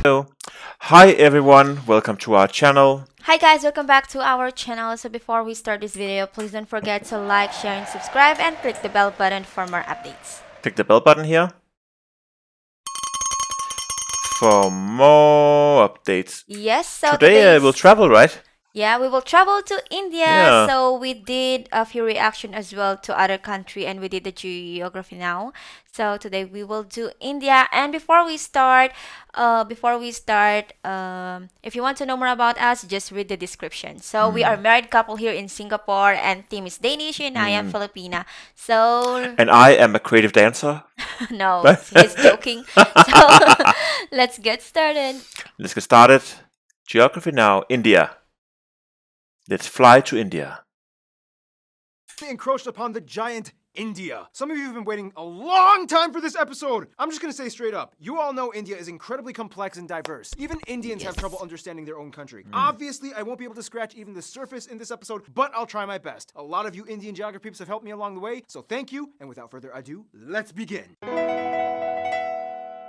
Hello. Hi everyone, welcome to our channel. Hi guys, welcome back to our channel. So before we start this video, please don't forget to like, share, and subscribe, and click the bell button for more updates. Click the bell button here for more updates. Yes, so Today we'll travel, right? Yeah, we will travel to India. Yeah. So we did a few reaction as well to other country, and we did the geography now. So today we will do India. And before we start, if you want to know more about us, just read the description. So we are married couple here in Singapore, and Tim is Danish and I am Filipina. So And I am a creative dancer. no, he's joking. So let's get started. Let's get started. Geography now, India. Let's fly to India. Encroached upon the giant India. Some of you have been waiting a long time for this episode. I'm just gonna say straight up, you all know India is incredibly complex and diverse. Even Indians have trouble understanding their own country. Obviously, I won't be able to scratch even the surface in this episode, but I'll try my best. A lot of you Indian geography peeps have helped me along the way, so thank you, and without further ado, let's begin.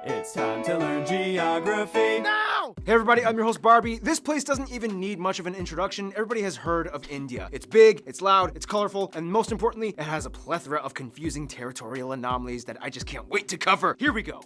It's time to learn geography now! Hey everybody, I'm your host Barbie. This place doesn't even need much of an introduction. Everybody has heard of India. It's big, it's loud, it's colorful, and most importantly, it has a plethora of confusing territorial anomalies that I just can't wait to cover. Here we go.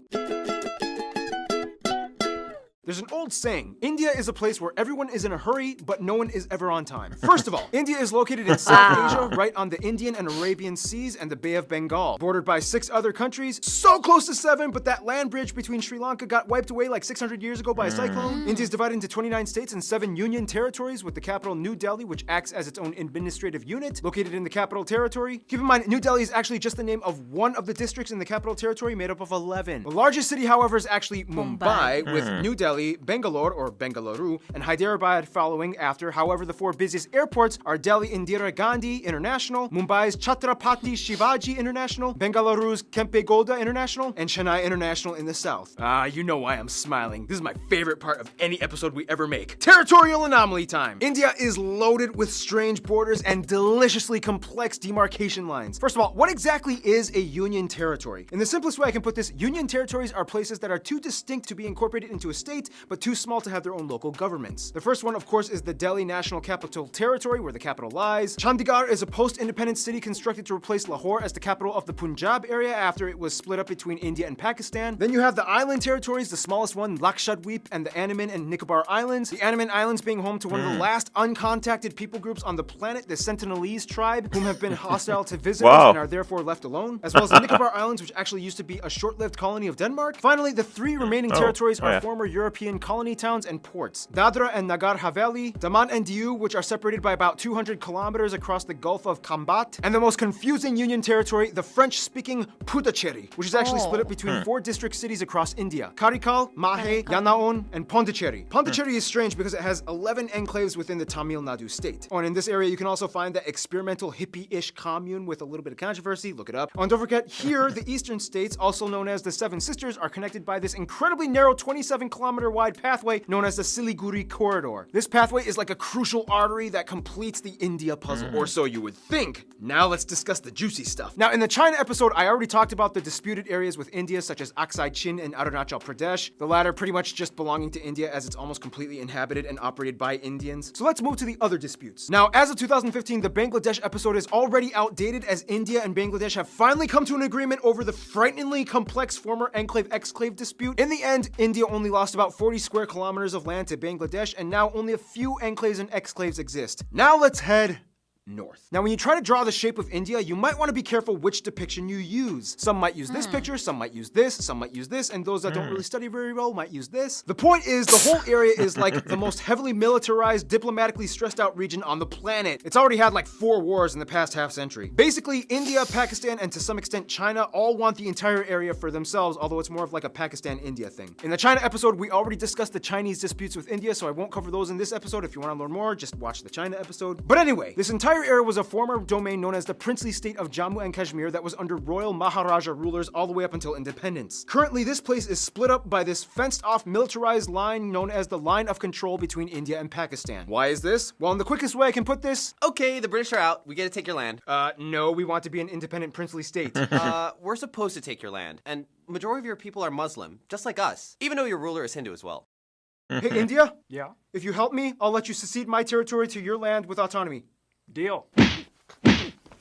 There's an old saying, India is a place where everyone is in a hurry, but no one is ever on time. First of all, India is located in South Asia, right on the Indian and Arabian Seas and the Bay of Bengal, bordered by 6 other countries, so close to 7, but that land bridge between Sri Lanka got wiped away like 600 years ago by a cyclone. India is divided into 29 states and 7 union territories, with the capital New Delhi, which acts as its own administrative unit, located in the capital territory. Keep in mind, New Delhi is actually just the name of one of the districts in the capital territory, made up of 11. The largest city, however, is actually Mumbai, with New Delhi, Bangalore or Bengaluru, and Hyderabad following after. However, the 4 busiest airports are Delhi Indira Gandhi International, Mumbai's Chhatrapati Shivaji International, Bengaluru's Kempe Gowda International, and Chennai International in the south. You know why I'm smiling. This is my favorite part of any episode we ever make. Territorial anomaly time. India is loaded with strange borders and deliciously complex demarcation lines. First of all, what exactly is a union territory? In the simplest way I can put this, union territories are places that are too distinct to be incorporated into a state, but too small to have their own local governments. The first one, of course, is the Delhi National Capital Territory, where the capital lies. Chandigarh is a post-independent city constructed to replace Lahore as the capital of the Punjab area after it was split up between India and Pakistan. Then you have the island territories, the smallest one, Lakshadweep, and the Andaman and Nicobar Islands. The Andaman Islands being home to one of the last uncontacted people groups on the planet, the Sentinelese tribe, whom have been hostile to visitors and are therefore left alone, as well as the Nicobar Islands, which actually used to be a short-lived colony of Denmark. Finally, the 3 remaining territories are former European colony towns and ports. Dadra and Nagar Haveli, Daman and Diu, which are separated by about 200 kilometers across the Gulf of Kambat, and the most confusing union territory, the French-speaking Puducherry, which is actually split up between 4 district cities across India: Karikal, Mahe, Yanaon, and Pondicherry. Pondicherry is strange because it has 11 enclaves within the Tamil Nadu state. Oh, and in this area, you can also find that experimental hippie-ish commune with a little bit of controversy. Look it up. Oh, and don't forget, here, the eastern states, also known as the 7 Sisters, are connected by this incredibly narrow 27-kilometer wide pathway known as the Siliguri Corridor. This pathway is like a crucial artery that completes the India puzzle, or so you would think. Now let's discuss the juicy stuff. Now, in the China episode, I already talked about the disputed areas with India, such as Aksai Chin and Arunachal Pradesh, the latter pretty much just belonging to India as it's almost completely inhabited and operated by Indians. So let's move to the other disputes. Now, as of 2015, the Bangladesh episode is already outdated, as India and Bangladesh have finally come to an agreement over the frighteningly complex former enclave-exclave dispute. In the end, India only lost about 40 square kilometers of land to Bangladesh, and now only a few enclaves and exclaves exist. Now let's head north. Now, when you try to draw the shape of India, you might want to be careful which depiction you use. Some might use this picture, some might use this, some might use this, and those that don't really study very well might use this. The point is, the whole area is like the most heavily militarized, diplomatically stressed out region on the planet. It's already had like 4 wars in the past half-century. Basically, India, Pakistan, and to some extent China all want the entire area for themselves, although it's more of like a Pakistan-India thing. In the China episode, we already discussed the Chinese disputes with India, so I won't cover those in this episode. If you want to learn more, just watch the China episode. But anyway, this entire area was a former domain known as the princely state of Jammu and Kashmir that was under royal Maharaja rulers all the way up until independence. Currently, this place is split up by this fenced-off militarized line known as the line of control between India and Pakistan. Why is this? Well, in the quickest way I can put this, Okay, the British are out. We get to take your land. no, we want to be an independent princely state. We're supposed to take your land, and majority of your people are Muslim, just like us, even though your ruler is Hindu as well. Hey, India, Yeah. if you help me, I'll let you secede my territory to your land with autonomy. Deal.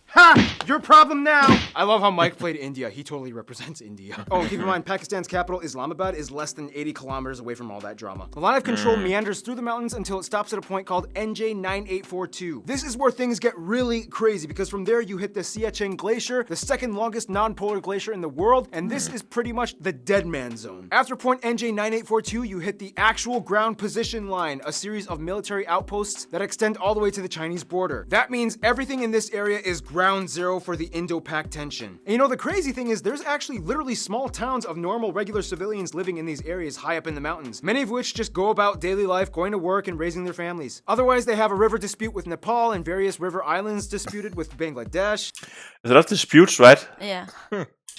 Ha! Your problem now! I love how Mike played India. He totally represents India. Oh, and keep in mind, Pakistan's capital, Islamabad, is less than 80 kilometers away from all that drama. The line of control meanders through the mountains until it stops at a point called NJ9842. This is where things get really crazy, because from there you hit the Siachen Glacier, the second longest non-polar glacier in the world, and this is pretty much the dead man zone. After point NJ9842, you hit the actual ground position line, a series of military outposts that extend all the way to the Chinese border. That means everything in this area is ground zero for the Indo-Pak tension. And you know, the crazy thing is there's actually literally small towns of normal regular civilians living in these areas high up in the mountains, many of which just go about daily life, going to work and raising their families. Otherwise, they have a river dispute with Nepal and various river islands disputed with Bangladesh. There's a lot of disputes, right? Yeah.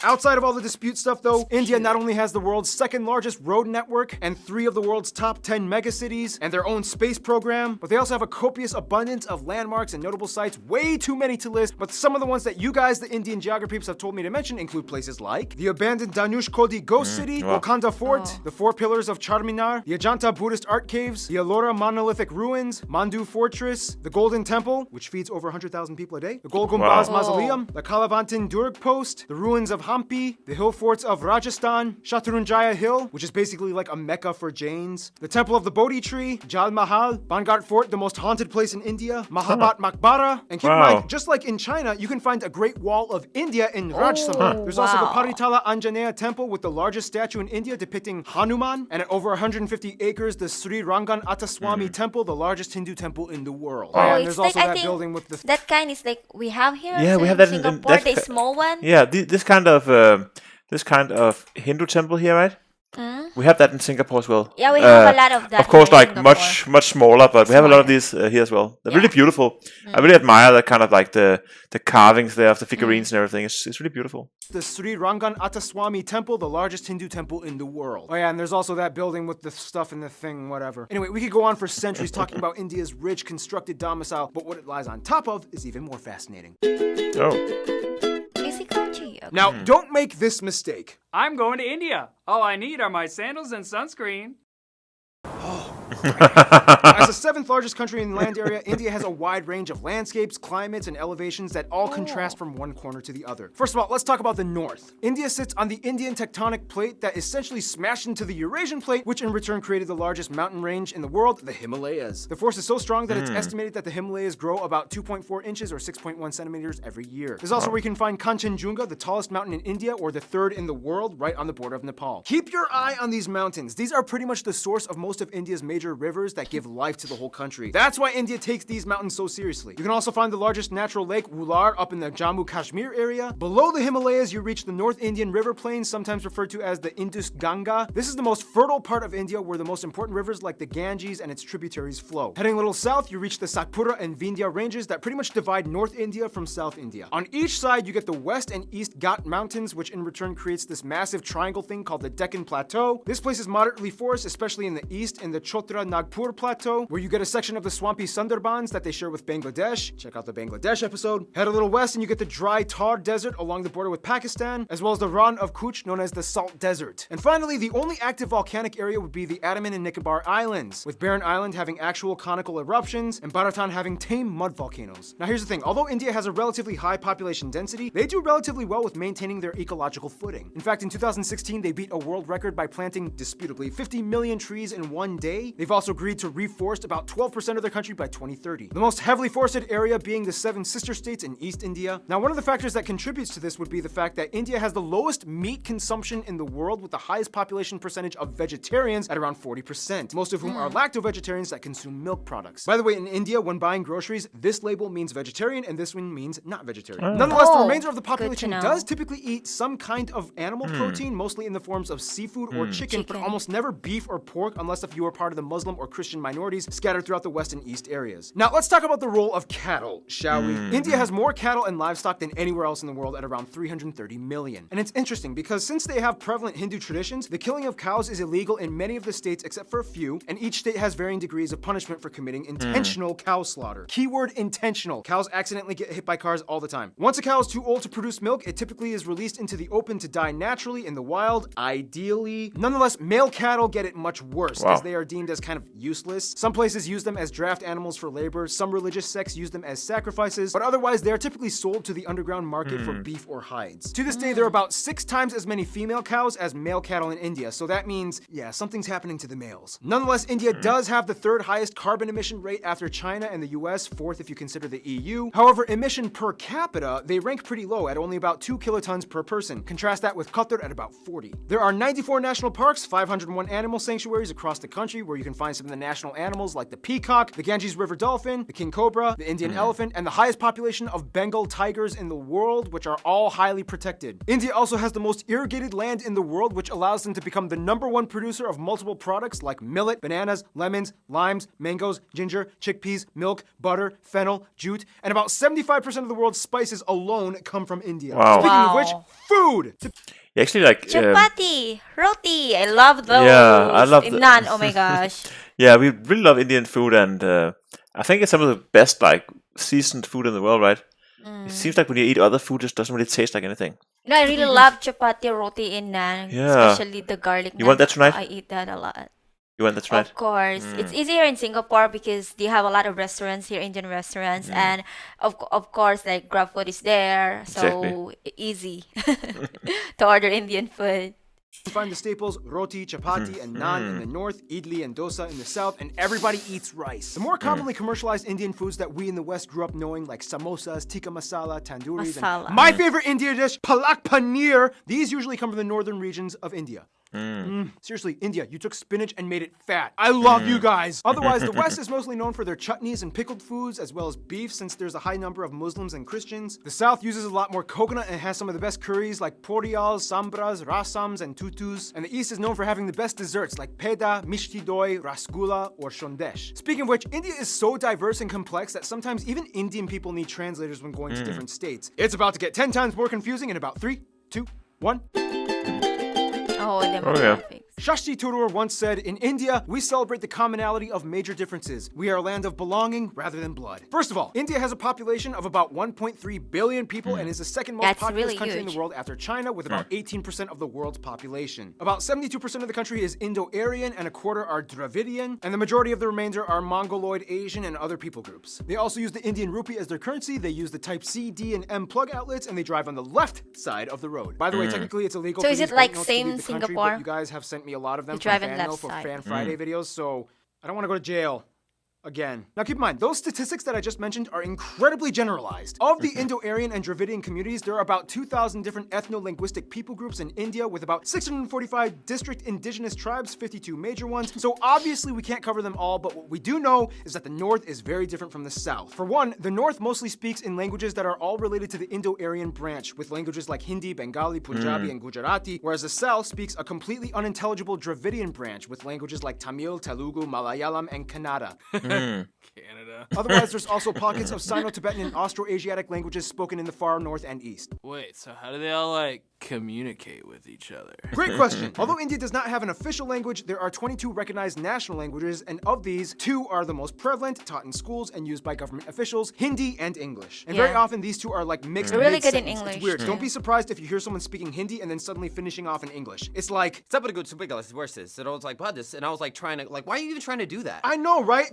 Outside of all the dispute stuff though, India not only has the world's second largest road network and 3 of the world's top 10 megacities and their own space program, but they also have a copious abundance of landmarks and notable sites, way too many to list, but some of the ones that you guys, the Indian geographers, have told me to mention include places like the abandoned Danush Kodi Ghost City, Wakanda Fort, the 4 pillars of Charminar, the Ajanta Buddhist art caves, the Ellora monolithic ruins, Mandu Fortress, the Golden Temple, which feeds over 100,000 people a day, the Gol Gumbaz Mausoleum, the Kalavantin Durg Post, the ruins of Hampi, the hill forts of Rajasthan, Shatrunjaya Hill, which is basically like a mecca for Jains, the Temple of the Bodhi Tree, Jal Mahal, Bangat Fort, the most haunted place in India, Mahabat Maqbara, and keep in mind, just like in China, you can find a Great Wall of India in Rajsamand. There's also the Paritala Anjaneya Temple with the largest statue in India depicting Hanuman, and at over 150 acres, the Sri Rangan Attaswamy Temple, the largest Hindu temple in the world. And there's also that building with the... That kind is like we have here. Yeah, we have in that in Singapore, the small one. Yeah, this kind of Hindu temple here, right? We have that in Singapore as well. Yeah, we have a lot of that. Of course, here in like Singapore. much smaller, but we have a lot of these here as well. They're really beautiful. I really admire that kind of like the carvings there of the figurines and everything. It's really beautiful. The Sri Rangan Attaswamy Temple, the largest Hindu temple in the world. Oh yeah, and there's also that building with the stuff in the thing, whatever. Anyway, we could go on for centuries talking about India's rich constructed domicile, but what it lies on top of is even more fascinating. Oh. Now, don't make this mistake. I'm going to India. All I need are my sandals and sunscreen. As the 7th largest country in land area, India has a wide range of landscapes, climates, and elevations that all contrast from one corner to the other. First of all, let's talk about the north. India sits on the Indian tectonic plate that essentially smashed into the Eurasian plate, which in return created the largest mountain range in the world, the Himalayas. The force is so strong that it's estimated that the Himalayas grow about 2.4 inches or 6.1 centimeters every year. There's also where you can find Kanchenjunga, the tallest mountain in India, or the 3rd in the world, right on the border of Nepal. Keep your eye on these mountains. These are pretty much the source of most of India's major rivers that give life to the whole country. That's why India takes these mountains so seriously. You can also find the largest natural lake, Wular, up in the Jammu Kashmir area. Below the Himalayas, you reach the North Indian River Plains, sometimes referred to as the Indus Ganga. This is the most fertile part of India where the most important rivers like the Ganges and its tributaries flow. Heading a little south, you reach the Satpura and Vindhya ranges that pretty much divide North India from South India. On each side, you get the West and East Ghat Mountains, which in return creates this massive triangle thing called the Deccan Plateau. This place is moderately forested, especially in the east, in the Chotra Nagpur Plateau, where you get a section of the swampy Sundarbans that they share with Bangladesh. Check out the Bangladesh episode. Head a little west and you get the dry Thar Desert along the border with Pakistan, as well as the Rann of Kutch, known as the Salt Desert. And finally, the only active volcanic area would be the Andaman and Nicobar Islands, with Barren Island having actual conical eruptions and Bharatan having tame mud volcanoes. Now here's the thing, although India has a relatively high population density, they do relatively well with maintaining their ecological footing. In fact, in 2016, they beat a world record by planting, disputably, 50 million trees in one day. They've also agreed to reforest about 12% of their country by 2030. The most heavily forested area being the 7 sister states in East India. Now, one of the factors that contributes to this would be the fact that India has the lowest meat consumption in the world, with the highest population percentage of vegetarians at around 40%, most of whom are lacto-vegetarians that consume milk products. By the way, in India, when buying groceries, this label means vegetarian and this one means not vegetarian. Nonetheless, the remainder of the population does typically eat some kind of animal protein, mostly in the forms of seafood or chicken, but almost never beef or pork unless if you are part of the Muslim or Christian minorities scattered throughout the west and east areas. Now, let's talk about the role of cattle, shall we? India has more cattle and livestock than anywhere else in the world at around 330 million. And it's interesting because since they have prevalent Hindu traditions, the killing of cows is illegal in many of the states except for a few, and each state has varying degrees of punishment for committing intentional cow slaughter. Keyword intentional. Cows accidentally get hit by cars all the time. Once a cow is too old to produce milk, it typically is released into the open to die naturally in the wild, ideally. Nonetheless, male cattle get it much worse, as they are deemed as as kind of useless. Some places use them as draft animals for labor, some religious sects use them as sacrifices, but otherwise they are typically sold to the underground market for beef or hides. To this day, there are about 6 times as many female cows as male cattle in India, so that means, yeah, something's happening to the males. Nonetheless, India does have the 3rd highest carbon emission rate after China and the US, 4th if you consider the EU. However, emission per capita, they rank pretty low at only about 2 kilotons per person. Contrast that with Qatar at about 40. There are 94 national parks, 501 animal sanctuaries across the country where you can find some of the national animals like the peacock, the Ganges River dolphin, the king cobra, the Indian elephant, and the highest population of Bengal tigers in the world, which are all highly protected. India also has the most irrigated land in the world, which allows them to become the #1 producer of multiple products like millet, bananas, lemons, limes, mangoes, ginger, chickpeas, milk, butter, fennel, jute, and about 75% of the world's spices alone come from India. Wow. Speaking of which, food! Actually, like Chapati, roti. I love those. Yeah, I love naan. Oh my gosh. yeah, we really love Indian food, and I think it's some of the best like seasoned food in the world, right? It seems like when you eat other food, it just doesn't really taste like anything. No, I really love chapati, roti, and naan. Yeah. Especially the garlic naan. You want that tonight? I eat that a lot. You want that tonight? Of course. It's easier in Singapore because they have a lot of restaurants here, Indian restaurants, and of course, like Grab food is there, so easy to order Indian food. You find the staples roti, chapati, and naan in the north, idli and dosa in the south, and everybody eats rice. The more commonly commercialized Indian foods that we in the West grew up knowing, like samosas, tikka masala, tandooris, Masala. and my favorite Indian dish, palak paneer, these usually come from the northern regions of India. Seriously, India, you took spinach and made it fat. I love you guys. Otherwise, the West is mostly known for their chutneys and pickled foods, as well as beef, since there's a high number of Muslims and Christians. The South uses a lot more coconut and has some of the best curries like poriyals, sambras, rasams, and tutus. And the East is known for having the best desserts like peda, mishti doi, rasgulla, or shondesh. Speaking of which, India is so diverse and complex that sometimes even Indian people need translators when going to different states. It's about to get 10 times more confusing in about 3, 2, 1. Oh, yeah. demographics. Shashti Tharoor once said, "In India, we celebrate the commonality of major differences. We are a land of belonging rather than blood." First of all, India has a population of about 1.3 billion people and is the second most That's populous really country in huge. the world after China, with about 18% of the world's population. About 72% of the country is Indo-Aryan and a quarter are Dravidian, and the majority of the remainder are Mongoloid, Asian, and other people groups. They also use the Indian rupee as their currency, they use the Type C, D, and M plug outlets, and they drive on the left side of the road. By the way, technically it's illegal So for is these it like banknotes to leave same the country, Singapore? but you guys have sent me a lot of them You from drive on Fan left Mail for side. Fan Friday videos, so I don't want to go to jail. Again. Now keep in mind, those statistics that I just mentioned are incredibly generalized. Of the Indo-Aryan and Dravidian communities, there are about 2,000 different ethno-linguistic people groups in India, with about 645 district indigenous tribes, 52 major ones. So obviously we can't cover them all, but what we do know is that the north is very different from the south. For one, the north mostly speaks in languages that are all related to the Indo-Aryan branch, with languages like Hindi, Bengali, Punjabi, and Gujarati, whereas the south speaks a completely unintelligible Dravidian branch, with languages like Tamil, Telugu, Malayalam, and Kannada. Canada. Otherwise, there's also pockets of Sino-Tibetan and Austroasiatic languages spoken in the far north and east. Wait, so how do they all, like, communicate with each other? Great question. Although India does not have an official language, there are 22 recognized national languages, and of these, 2 are the most prevalent, taught in schools and used by government officials, Hindi and English. And very Yeah. often, these two are like mixed They're really good in mid-sentence. English. It's weird. Don't be surprised if you hear someone speaking Hindi and then suddenly finishing off in English. It's like, It's up to good versus. And I was like, this, and I was like trying to, like, why are you even trying to do that? I know, right?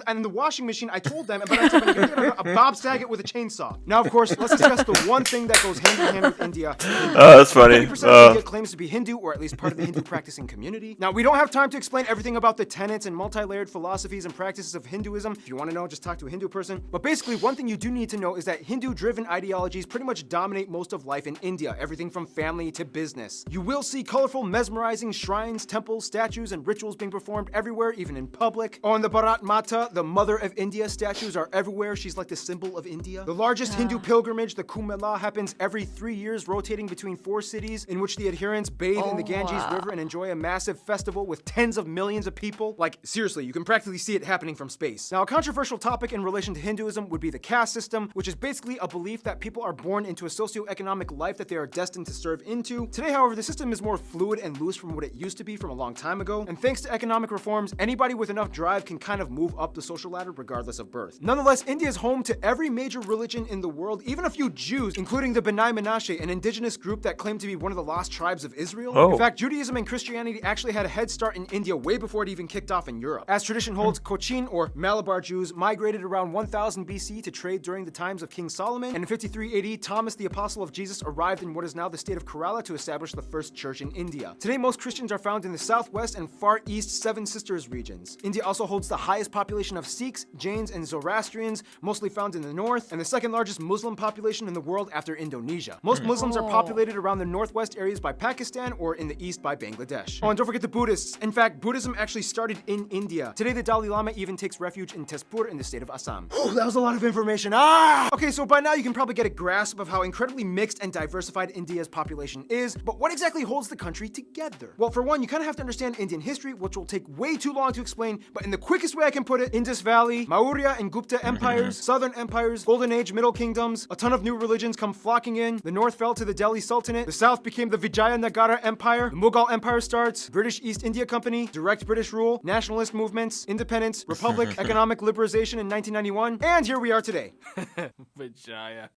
And the washing machine, I told them, a Bob Saget with a chainsaw. Now, of course, let's discuss the one thing that goes hand in hand with India. That's funny. 50% of India claims to be Hindu, or at least part of the Hindu practicing community. Now, we don't have time to explain everything about the tenets and multi-layered philosophies and practices of Hinduism. If you want to know, just talk to a Hindu person. But basically, one thing you do need to know is that Hindu-driven ideologies pretty much dominate most of life in India, everything from family to business. You will see colorful, mesmerizing shrines, temples, statues, and rituals being performed everywhere, even in public. On the Bharat Mata, the Mother of India, statues are everywhere. She's like the symbol of India. The largest Hindu pilgrimage, the Kumbh Mela, happens every 3 years, rotating between 4 cities, in which the adherents bathe in the Ganges River and enjoy a massive festival with tens of millions of people. Like, seriously, you can practically see it happening from space. Now, a controversial topic in relation to Hinduism would be the caste system, which is basically a belief that people are born into a socioeconomic life that they are destined to serve into. Today, however, the system is more fluid and loose from what it used to be from a long time ago, and thanks to economic reforms, anybody with enough drive can kind of move up the social ladder regardless of birth. Nonetheless, India is home to every major religion in the world, even a few Jews, including the B'nai Menashe, an indigenous group that claimed to be one of the lost tribes of Israel. Oh. In fact, Judaism and Christianity actually had a head start in India way before it even kicked off in Europe. As tradition holds, Cochin or Malabar Jews migrated around 1000 BC to trade during the times of King Solomon, and in 53 AD, Thomas the Apostle of Jesus arrived in what is now the state of Kerala to establish the first church in India. Today, most Christians are found in the southwest and far east Seven Sisters regions. India also holds the highest population of Sikhs, Jains, and Zoroastrians, mostly found in the north, and the second largest Muslim population in the world after Indonesia. Most Muslims are populated around the northwest areas by Pakistan or in the east by Bangladesh. Oh, and don't forget the Buddhists. In fact, Buddhism actually started in India. Today, the Dalai Lama even takes refuge in Tezpur in the state of Assam. Oh, that was a lot of information. Okay, so by now you can probably get a grasp of how incredibly mixed and diversified India's population is, but what exactly holds the country together? Well, for one, you kind of have to understand Indian history, which will take way too long to explain, but in the quickest way I can put it, Indus Valley, Maurya and Gupta empires, southern empires, Golden Age, Middle Kingdoms, a ton of new religions come flocking in, the north fell to the Delhi Sultanate, the south became the Vijayanagara Empire, the Mughal Empire starts, British East India Company, direct British rule, nationalist movements, independence, republic, economic liberalization in 1991, and here we are today. Vijaya.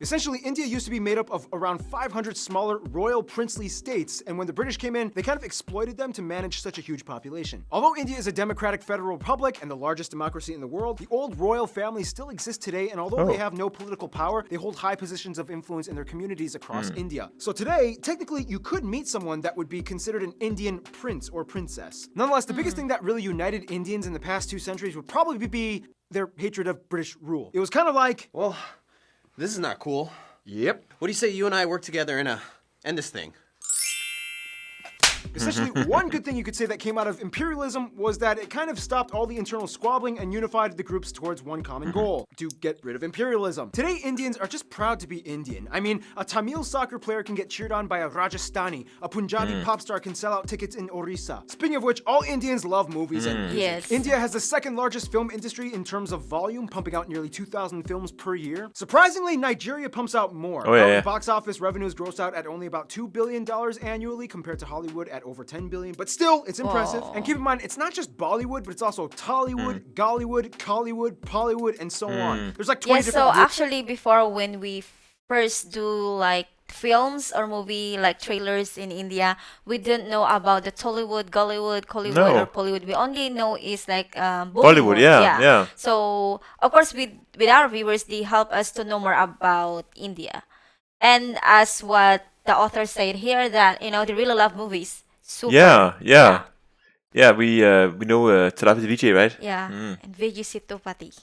Essentially, India used to be made up of around 500 smaller royal princely states, and when the British came in, they kind of exploited them to manage such a huge population. Although India is a democratic federal republic and the largest democracy in the world, the old royal families still exist today, and although they have no political power, they hold high positions of influence in their communities across India. So today, technically, you could meet someone that would be considered an Indian prince or princess. Nonetheless, the biggest thing that really united Indians in the past 2 centuries would probably be their hatred of British rule. It was kind of like, Well, this is not cool. yep. What do you say you and I work together and end this thing? Essentially, one good thing you could say that came out of imperialism was that it kind of stopped all the internal squabbling and unified the groups towards one common goal, to get rid of imperialism. Today, Indians are just proud to be Indian. I mean, a Tamil soccer player can get cheered on by a Rajasthani, a Punjabi pop star can sell out tickets in Orissa. Speaking of which, all Indians love movies and music. Yes. India has the second largest film industry in terms of volume, pumping out nearly 2,000 films per year. Surprisingly, Nigeria pumps out more. Oh, yeah, Our yeah. box office revenues gross out at only about $2 billion annually compared to Hollywood at over 10 billion, but still, it's impressive. Whoa. And keep in mind, it's not just Bollywood, but it's also Tollywood, Gollywood, Collywood, Pollywood, and so on. There's like 20 Yes, different so groups. actually before when we first do like films or movie like trailers in India, we didn't know about the Tollywood, Gollywood, Collywood, No. or Pollywood. We only know is like Bollywood, yeah. So of course with our viewers, they help us to know more about India. And as what the author said here, that they really love movies. Super. Yeah, we know Tirupati Vijay, right? Yeah. And Vijay Situpati.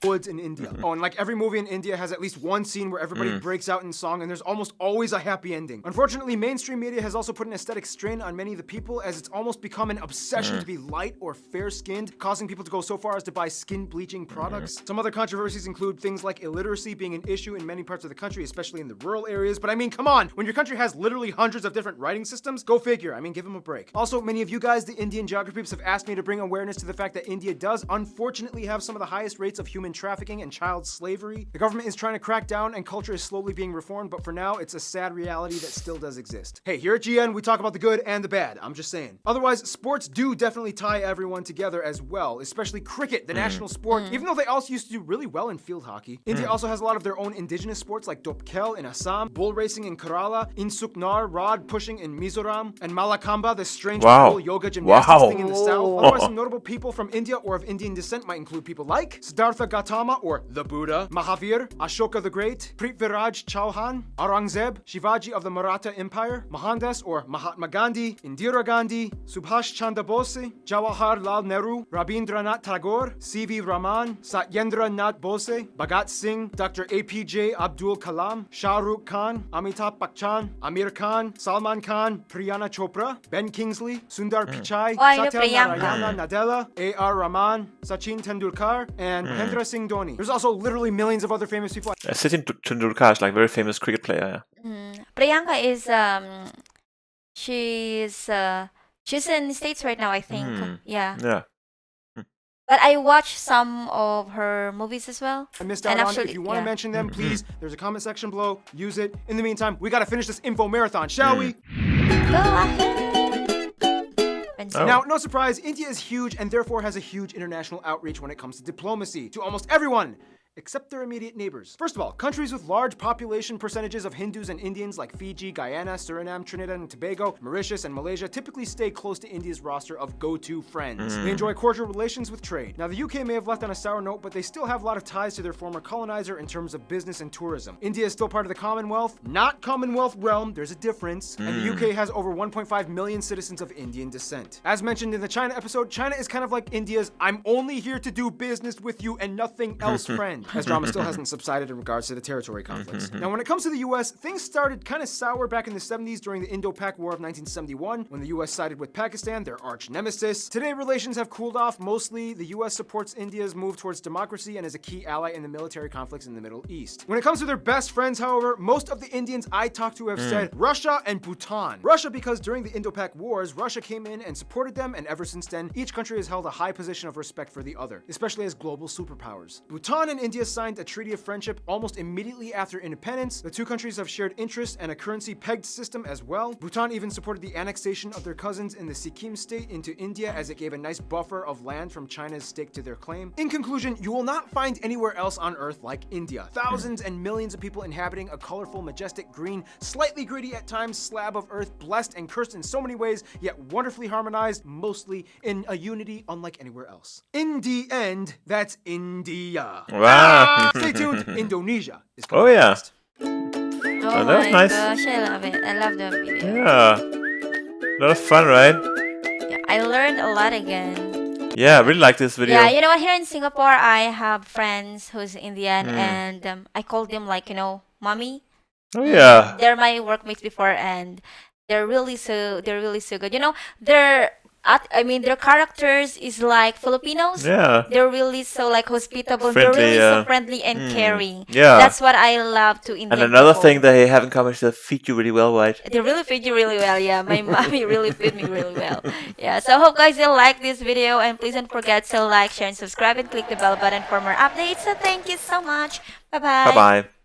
woods in India. Oh, and like every movie in India has at least one scene where everybody breaks out in song, and there's almost always a happy ending. Unfortunately, mainstream media has also put an aesthetic strain on many of the people, as it's almost become an obsession to be light or fair-skinned, causing people to go so far as to buy skin bleaching products. Some other controversies include things like illiteracy being an issue in many parts of the country, especially in the rural areas. But I mean, come on, when your country has literally hundreds of different writing systems, go figure. I mean, give them a break. Also, many of you guys, the Indian geography peeps, have asked me to bring awareness to the fact that India does unfortunately have some of the highest rates of human trafficking and child slavery. The government is trying to crack down and culture is slowly being reformed, but for now, it's a sad reality that still does exist. Hey, here at GN, we talk about the good and the bad. I'm just saying. Otherwise, sports do definitely tie everyone together as well, especially cricket, the national sport, even though they also used to do really well in field hockey. India also has a lot of their own indigenous sports like Dopkel in Assam, bull racing in Kerala, Insuknar, rod pushing in Mizoram, and Malakamba, the strange cool yoga gymnastics thing in the south. Otherwise, some notable people from India or of Indian descent might include people like Siddhartha Gautama or the Buddha, Mahavir, Ashoka the Great, Prithviraj Chauhan, Aurangzeb, Shivaji of the Maratha Empire, Mohandas or Mahatma Gandhi, Indira Gandhi, Subhash Chandra Bose, Jawaharlal Nehru, Rabindranath Tagore, C.V. Raman, Satyendra Nath Bose, Bhagat Singh, Dr. APJ Abdul Kalam, Shah Rukh Khan, Amitabh Bachchan, Amir Khan, Salman Khan, Priyana Chopra, Ben Kingsley, Sundar Pichai, Satya Narayana Nadella, A.R. Rahman, Sachin Tendulkar, and Mahendra Singh Dhoni. There's also literally millions of other famous people. Sachin Tendulkar is like a very famous cricket player. Priyanka is she's in the States right now, I think. Yeah. But I watched some of her movies as well. I missed out on. If you want to mention them, please, there's a comment section below. Use it. In the meantime, we got to finish this info marathon, shall we? Go ahead. Oh. Now, no surprise, India is huge and therefore has a huge international outreach when it comes to diplomacy to almost everyone, except their immediate neighbors. First of all, countries with large population percentages of Hindus and Indians like Fiji, Guyana, Suriname, Trinidad and Tobago, Mauritius, and Malaysia typically stay close to India's roster of go-to friends. They enjoy cordial relations with trade. Now, the UK may have left on a sour note, but they still have a lot of ties to their former colonizer in terms of business and tourism. India is still part of the Commonwealth, not Commonwealth realm, there's a difference, and the UK has over 1.5 million citizens of Indian descent. As mentioned in the China episode, China is kind of like India's "I'm only here to do business with you and nothing else" friend, as drama still hasn't subsided in regards to the territory conflicts. Now, when it comes to the US, things started kind of sour back in the 70s during the Indo-Pak War of 1971, when the US sided with Pakistan, their arch nemesis. Today, relations have cooled off. Mostly, the US supports India's move towards democracy and is a key ally in the military conflicts in the Middle East. When it comes to their best friends, however, most of the Indians I talked to have said Russia and Bhutan. Russia because during the Indo-Pak Wars, Russia came in and supported them, and ever since then, each country has held a high position of respect for the other, especially as global superpowers. Bhutan and India signed a treaty of friendship almost immediately after independence. The two countries have shared interests and a currency pegged system as well. Bhutan even supported the annexation of their cousins in the Sikkim state into India, as it gave a nice buffer of land from China's stake to their claim. In conclusion, you will not find anywhere else on Earth like India. Thousands and millions of people inhabiting a colorful, majestic, green, slightly gritty at times slab of Earth, blessed and cursed in so many ways, yet wonderfully harmonized, mostly in a unity unlike anywhere else. In the end, that's India. Wow. Stay tuned. Indonesia is Oh, coming yeah. next. Oh that was my nice. gosh, I love it. I love the video. Yeah. A lot of fun, right? Yeah, I learned a lot again. Yeah, I really like this video. Yeah, you know what? Here in Singapore, I have friends who's Indian, and I call them like, mommy. Oh, yeah. They're my workmates before, and they're really so good. Their characters is like Filipinos. Yeah. They're really so like hospitable. Friendly, they're really yeah. so friendly and caring. Yeah. That's what I love to Indian And another people. thing they have in common is they feed you really well, right? They really feed you really well. Yeah, my mommy really feed me really well. Yeah, so I hope guys you like this video, and please don't forget to like, share, and subscribe, and click the bell button for more updates. So thank you so much. Bye bye. Bye-bye.